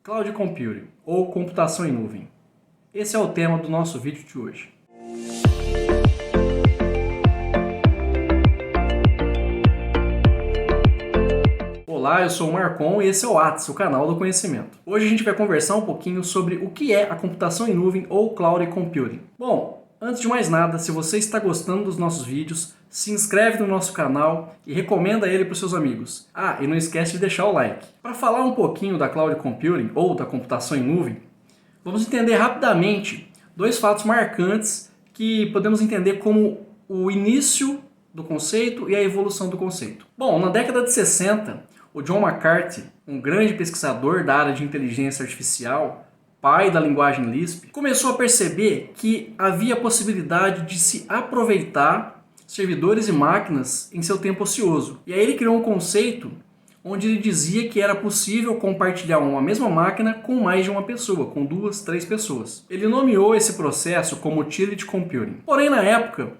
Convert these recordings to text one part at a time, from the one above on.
Cloud Computing, ou computação em nuvem. Esse é o tema do nosso vídeo de hoje. Olá, eu sou o Marcon e esse é o Whats, o canal do conhecimento. Hoje a gente vai conversar um pouquinho sobre o que é a computação em nuvem ou Cloud Computing. Bom, antes de mais nada, se você está gostando dos nossos vídeos, se inscreve no nosso canal e recomenda ele para os seus amigos. Ah, e não esquece de deixar o like. Para falar um pouquinho da Cloud Computing ou da computação em nuvem, vamos entender rapidamente dois fatos marcantes que podemos entender como o início do conceito e a evolução do conceito. Bom, na década de 60, o John McCarthy, um grande pesquisador da área de inteligência artificial, pai da linguagem Lisp, começou a perceber que havia a possibilidade de se aproveitar servidores e máquinas em seu tempo ocioso. E aí ele criou um conceito onde ele dizia que era possível compartilhar uma mesma máquina com mais de uma pessoa, com 2, 3 pessoas. Ele nomeou esse processo como Utility Computing. Porém, na época,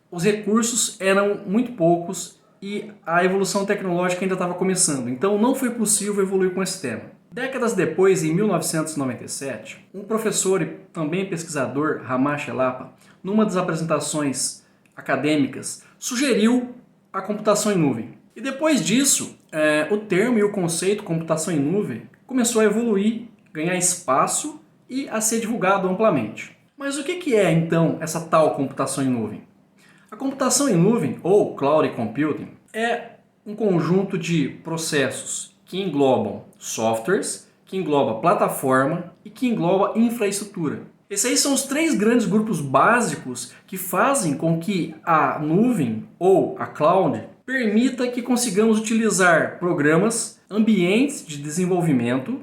os recursos eram muito poucos e a evolução tecnológica ainda estava começando, então não foi possível evoluir com esse tema. Décadas depois, em 1997, um professor e também pesquisador, Ramesh Yellappa, numa das apresentações acadêmicas, sugeriu a computação em nuvem. E depois disso, o termo e o conceito computação em nuvem começou a evoluir, ganhar espaço e a ser divulgado amplamente. Mas o que é então essa tal computação em nuvem? A computação em nuvem, ou Cloud Computing, é um conjunto de processos que englobam softwares, que engloba plataforma e que engloba infraestrutura. Esses aí são os 3 grandes grupos básicos que fazem com que a nuvem ou a cloud permita que consigamos utilizar programas, ambientes de desenvolvimento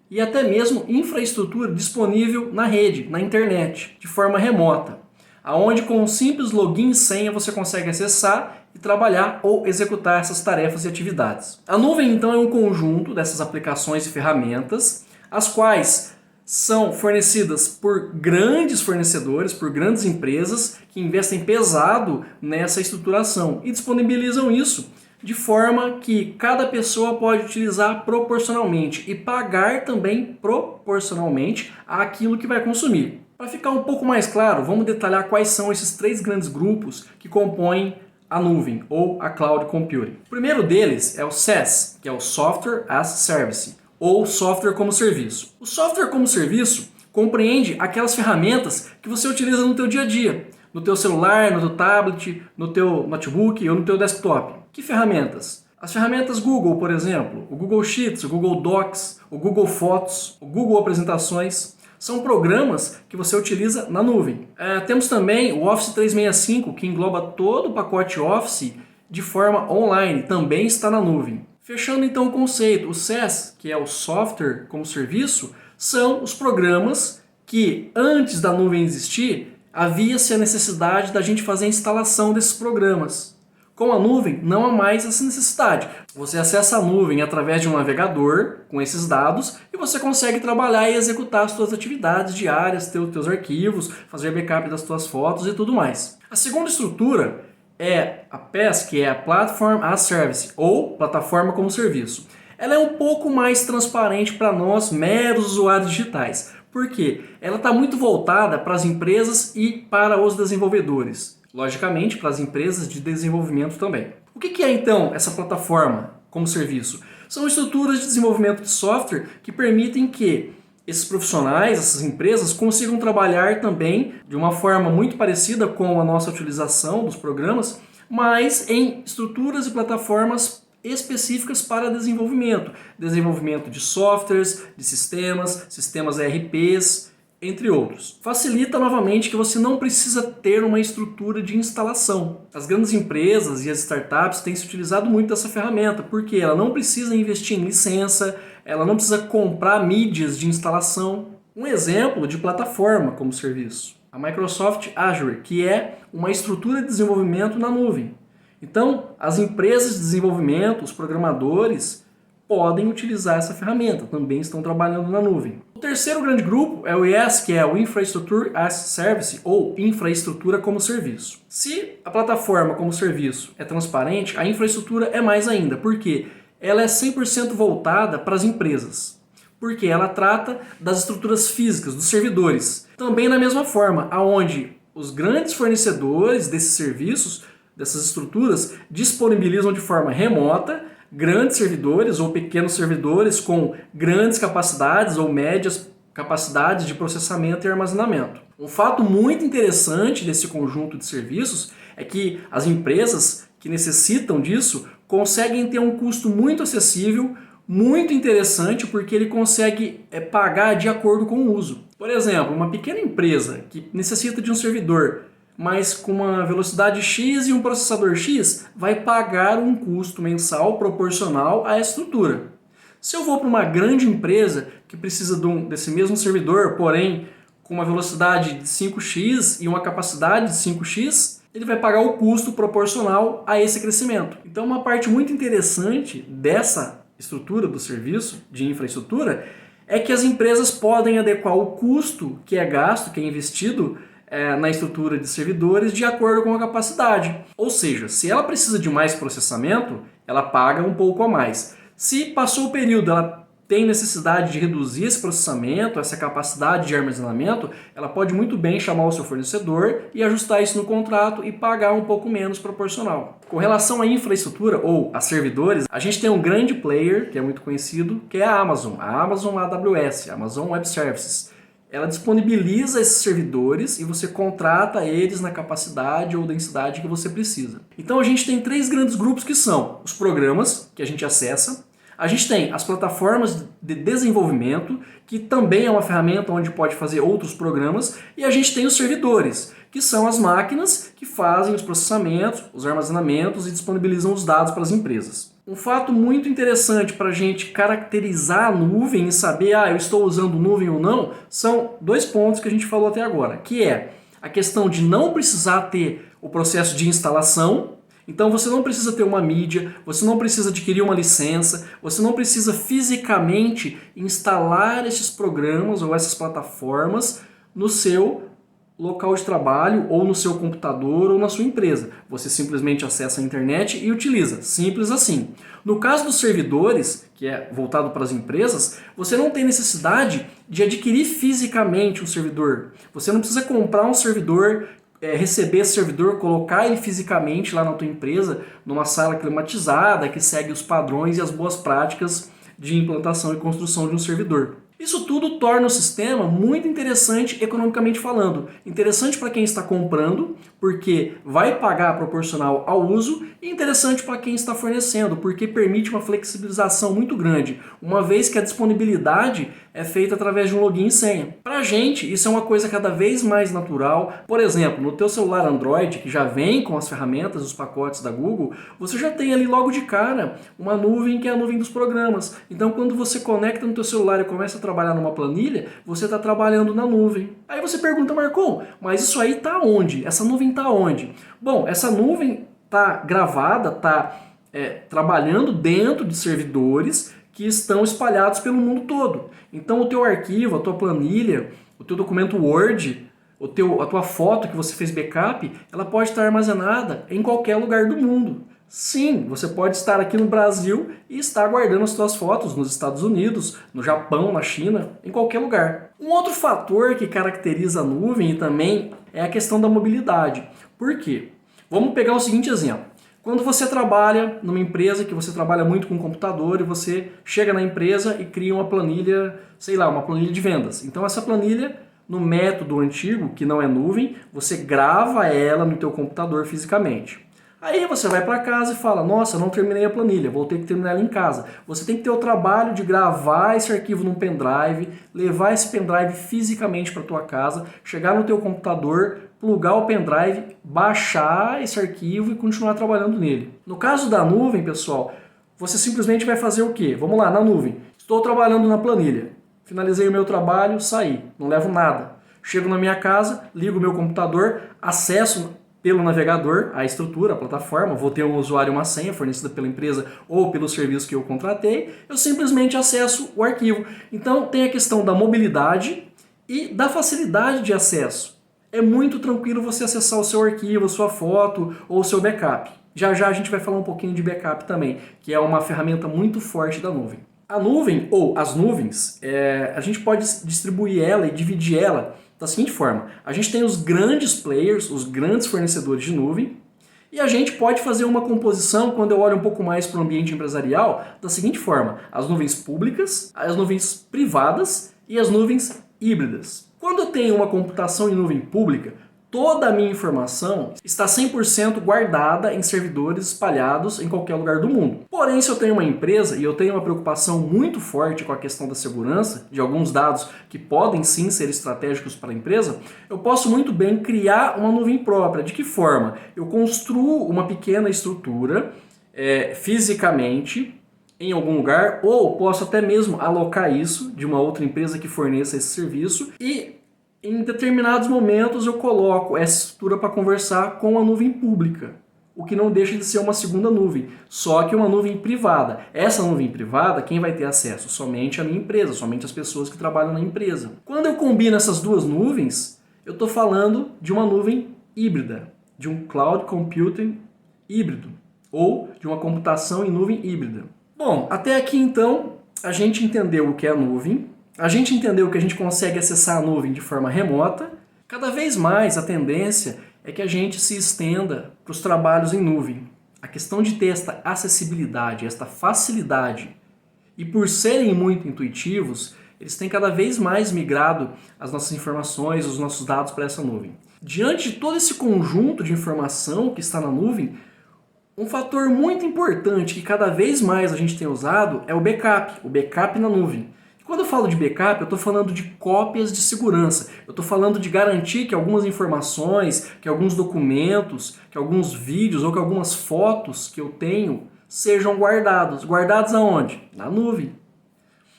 e até mesmo infraestrutura disponível na rede, na internet, de forma remota, aonde com um simples login e senha você consegue acessar e trabalhar ou executar essas tarefas e atividades. A nuvem então é um conjunto dessas aplicações e ferramentas, as quais são fornecidas por grandes fornecedores, por grandes empresas que investem pesado nessa estruturação e disponibilizam isso de forma que cada pessoa pode utilizar proporcionalmente e pagar também proporcionalmente àquilo que vai consumir. Para ficar um pouco mais claro, vamos detalhar quais são esses 3 grandes grupos que compõem a nuvem ou a Cloud Computing. O primeiro deles é o SaaS, que é o Software as Service, ou software como serviço. O software como serviço compreende aquelas ferramentas que você utiliza no teu dia a dia, no teu celular, no teu tablet, no teu notebook ou no teu desktop. Que ferramentas? As ferramentas Google, por exemplo, o Google Sheets, o Google Docs, o Google Fotos, o Google Apresentações, são programas que você utiliza na nuvem. Temos também o Office 365, que engloba todo o pacote Office de forma online, também está na nuvem. Fechando então o conceito, o SaaS, que é o Software como Serviço, são os programas que antes da nuvem existir, havia-se a necessidade da gente fazer a instalação desses programas. Com a nuvem, não há mais essa necessidade. Você acessa a nuvem através de um navegador com esses dados e você consegue trabalhar e executar as suas atividades diárias, teus arquivos, fazer backup das suas fotos e tudo mais. A segunda estrutura é a PaaS, que é a Platform as Service, ou Plataforma como Serviço. Ela é um pouco mais transparente para nós, meros usuários digitais. Por quê? Ela está muito voltada para as empresas e para os desenvolvedores. Logicamente, para as empresas de desenvolvimento também. O que é então essa plataforma como serviço? São estruturas de desenvolvimento de software que permitem que esses profissionais, essas empresas, consigam trabalhar também de uma forma muito parecida com a nossa utilização dos programas, mas em estruturas e plataformas específicas para desenvolvimento. Desenvolvimento de softwares, de sistemas ERPs, entre outros. Facilita novamente que você não precisa ter uma estrutura de instalação. As grandes empresas e as startups têm se utilizado muito dessa ferramenta, porque ela não precisa investir em licença, ela não precisa comprar mídias de instalação. Um exemplo de plataforma como serviço, a Microsoft Azure, que é uma estrutura de desenvolvimento na nuvem. Então, as empresas de desenvolvimento, os programadores, podem utilizar essa ferramenta, também estão trabalhando na nuvem. O terceiro grande grupo é o IaaS, que é o Infrastructure as Service, ou infraestrutura como serviço. Se a plataforma como serviço é transparente, a infraestrutura é mais ainda, porque ela é 100% voltada para as empresas. porque ela trata das estruturas físicas, dos servidores. Também da mesma forma, aonde os grandes fornecedores desses serviços, dessas estruturas, disponibilizam de forma remota grandes servidores ou pequenos servidores com grandes capacidades ou médias capacidades de processamento e armazenamento. Um fato muito interessante desse conjunto de serviços é que as empresas que necessitam disso conseguem ter um custo muito acessível, muito interessante, porque ele consegue pagar de acordo com o uso. Por exemplo, uma pequena empresa que necessita de um servidor, mas com uma velocidade X e um processador X, vai pagar um custo mensal proporcional à estrutura. Se eu vou para uma grande empresa que precisa desse mesmo servidor, porém com uma velocidade de 5x e uma capacidade de 5x, ele vai pagar o custo proporcional a esse crescimento. Então, uma parte muito interessante dessa estrutura do serviço de infraestrutura é que as empresas podem adequar o custo que é gasto, que é investido na estrutura de servidores de acordo com a capacidade. Ou seja, se ela precisa de mais processamento, ela paga um pouco a mais. Se passou o período, ela tem necessidade de reduzir esse processamento, essa capacidade de armazenamento, ela pode muito bem chamar o seu fornecedor e ajustar isso no contrato e pagar um pouco menos proporcional. Com relação à infraestrutura ou a servidores, a gente tem um grande player, que é muito conhecido, que é a Amazon AWS, Amazon Web Services. Ela disponibiliza esses servidores e você contrata eles na capacidade ou densidade que você precisa. Então a gente tem três grandes grupos que são os programas, que a gente acessa, a gente tem as plataformas de desenvolvimento, que também é uma ferramenta onde pode fazer outros programas, e a gente tem os servidores, que são as máquinas que fazem os processamentos, os armazenamentos e disponibilizam os dados para as empresas. Um fato muito interessante para a gente caracterizar a nuvem e saber, eu estou usando nuvem ou não, são dois pontos que a gente falou até agora, que é a questão de não precisar ter o processo de instalação. Então você não precisa ter uma mídia, você não precisa adquirir uma licença, você não precisa fisicamente instalar esses programas ou essas plataformas no seu local de trabalho ou no seu computador ou na sua empresa. Você simplesmente acessa a internet e utiliza, simples assim. No caso dos servidores, que é voltado para as empresas, você não tem necessidade de adquirir fisicamente um servidor. Você não precisa comprar um servidor, receber esse servidor, colocar ele fisicamente lá na tua empresa, numa sala climatizada que segue os padrões e as boas práticas de implantação e construção de um servidor. Isso tudo torna o sistema muito interessante economicamente falando. Interessante para quem está comprando, porque vai pagar proporcional ao uso, e interessante para quem está fornecendo, porque permite uma flexibilização muito grande, uma vez que a disponibilidade é feita através de um login e senha. Para a gente, isso é uma coisa cada vez mais natural. Por exemplo, no teu celular Android, que já vem com as ferramentas, os pacotes da Google, você já tem ali logo de cara uma nuvem que é a nuvem dos programas. Então, quando você conecta no teu celular e começa a trabalhar numa planilha, você está trabalhando na nuvem. Aí você pergunta, Marcon, mas isso aí está onde? Essa nuvem está onde? Bom, essa nuvem está gravada, está trabalhando dentro de servidores que estão espalhados pelo mundo todo. Então o teu arquivo, a tua planilha, o teu documento Word, a tua foto que você fez backup, ela pode estar armazenada em qualquer lugar do mundo. Sim, você pode estar aqui no Brasil e estar guardando as suas fotos nos Estados Unidos, no Japão, na China, em qualquer lugar. Um outro fator que caracteriza a nuvem também é a questão da mobilidade. Por quê? Vamos pegar o seguinte exemplo. Quando você trabalha numa empresa que você trabalha muito com computador e você chega na empresa e cria uma planilha, sei lá, uma planilha de vendas. Então essa planilha, no método antigo, que não é nuvem, você grava ela no teu computador fisicamente. Aí você vai para casa e fala, nossa, não terminei a planilha, vou ter que terminar ela em casa. Você tem que ter o trabalho de gravar esse arquivo num pendrive, levar esse pendrive fisicamente para tua casa, chegar no teu computador, plugar o pendrive, baixar esse arquivo e continuar trabalhando nele. No caso da nuvem, pessoal, você simplesmente vai fazer o quê? Vamos lá, na nuvem. Estou trabalhando na planilha. Finalizei o meu trabalho, saí. Não levo nada. Chego na minha casa, ligo o meu computador, acesso pelo navegador a estrutura, a plataforma, vou ter um usuário e uma senha fornecida pela empresa ou pelo serviço que eu contratei, eu simplesmente acesso o arquivo. Então tem a questão da mobilidade e da facilidade de acesso. É muito tranquilo você acessar o seu arquivo, a sua foto ou o seu backup. Já já a gente vai falar um pouquinho de backup também, que é uma ferramenta muito forte da nuvem. A nuvem, ou as nuvens, a gente pode distribuir ela e dividir ela da seguinte forma. A gente tem os grandes players, os grandes fornecedores de nuvem, e a gente pode fazer uma composição, quando eu olho um pouco mais para o ambiente empresarial, da seguinte forma. As nuvens públicas, as nuvens privadas e as nuvens híbridas. Quando eu tenho uma computação em nuvem pública, toda a minha informação está 100% guardada em servidores espalhados em qualquer lugar do mundo. Porém, se eu tenho uma empresa e eu tenho uma preocupação muito forte com a questão da segurança, de alguns dados que podem sim ser estratégicos para a empresa, eu posso muito bem criar uma nuvem própria. De que forma? Eu construo uma pequena estrutura fisicamente em algum lugar, ou posso até mesmo alocar isso de uma outra empresa que forneça esse serviço e em determinados momentos eu coloco essa estrutura para conversar com a nuvem pública, o que não deixa de ser uma segunda nuvem, só que uma nuvem privada. Essa nuvem privada, quem vai ter acesso? Somente a minha empresa, somente as pessoas que trabalham na empresa. Quando eu combino essas duas nuvens, eu estou falando de uma nuvem híbrida, de um cloud computing híbrido, ou de uma computação em nuvem híbrida. Bom, até aqui então a gente entendeu o que é a nuvem. A gente entendeu que a gente consegue acessar a nuvem de forma remota. Cada vez mais a tendência é que a gente se estenda para os trabalhos em nuvem. A questão de ter esta acessibilidade, esta facilidade, e por serem muito intuitivos, eles têm cada vez mais migrado as nossas informações, os nossos dados para essa nuvem. Diante de todo esse conjunto de informação que está na nuvem, um fator muito importante que cada vez mais a gente tem usado é o backup na nuvem. Quando eu falo de backup, eu estou falando de cópias de segurança. Eu estou falando de garantir que algumas informações, que alguns documentos, que alguns vídeos ou que algumas fotos que eu tenho sejam guardados. Guardados aonde? Na nuvem.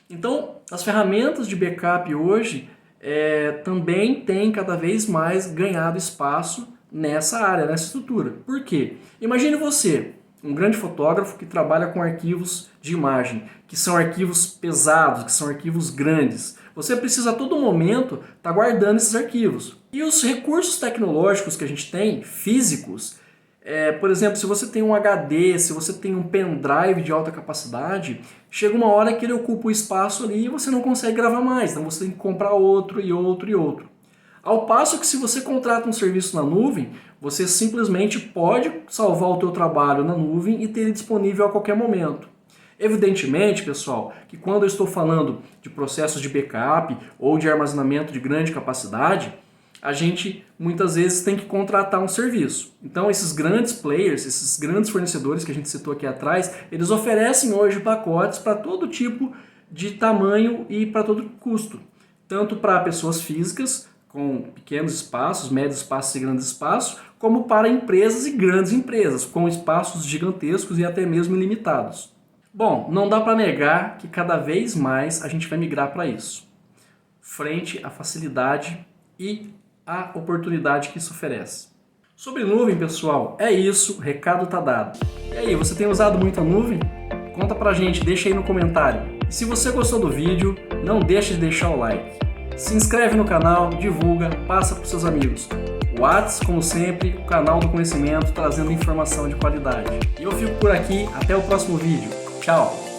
Então, as ferramentas de backup hoje também têm cada vez mais ganhado espaço nessa área, nessa estrutura. Por quê? Imagine você, um grande fotógrafo que trabalha com arquivos de imagem, que são arquivos pesados, que são arquivos grandes. Você precisa a todo momento estar guardando esses arquivos. E os recursos tecnológicos que a gente tem, físicos, por exemplo, se você tem um HD, se você tem um pendrive de alta capacidade, chega uma hora que ele ocupa o espaço ali e você não consegue gravar mais, então você tem que comprar outro e outro e outro. Ao passo que se você contrata um serviço na nuvem, você simplesmente pode salvar o teu trabalho na nuvem e ter ele disponível a qualquer momento. Evidentemente, pessoal, que quando eu estou falando de processos de backup ou de armazenamento de grande capacidade, a gente muitas vezes tem que contratar um serviço. Então esses grandes players, esses grandes fornecedores que a gente citou aqui atrás, eles oferecem hoje pacotes para todo tipo de tamanho e para todo custo. Tanto para pessoas físicas, com pequenos espaços, médios espaços e grandes espaços, como para empresas e grandes empresas, com espaços gigantescos e até mesmo ilimitados. Bom, não dá para negar que cada vez mais a gente vai migrar para isso, frente à facilidade e à oportunidade que isso oferece. Sobre nuvem, pessoal, é isso, o recado tá dado. E aí, você tem usado muito a nuvem? Conta pra gente, deixa aí no comentário. E se você gostou do vídeo, não deixe de deixar o like. Se inscreve no canal, divulga, passa para os seus amigos. O Whats, como sempre, o canal do conhecimento trazendo informação de qualidade. E eu fico por aqui, até o próximo vídeo. Tchau!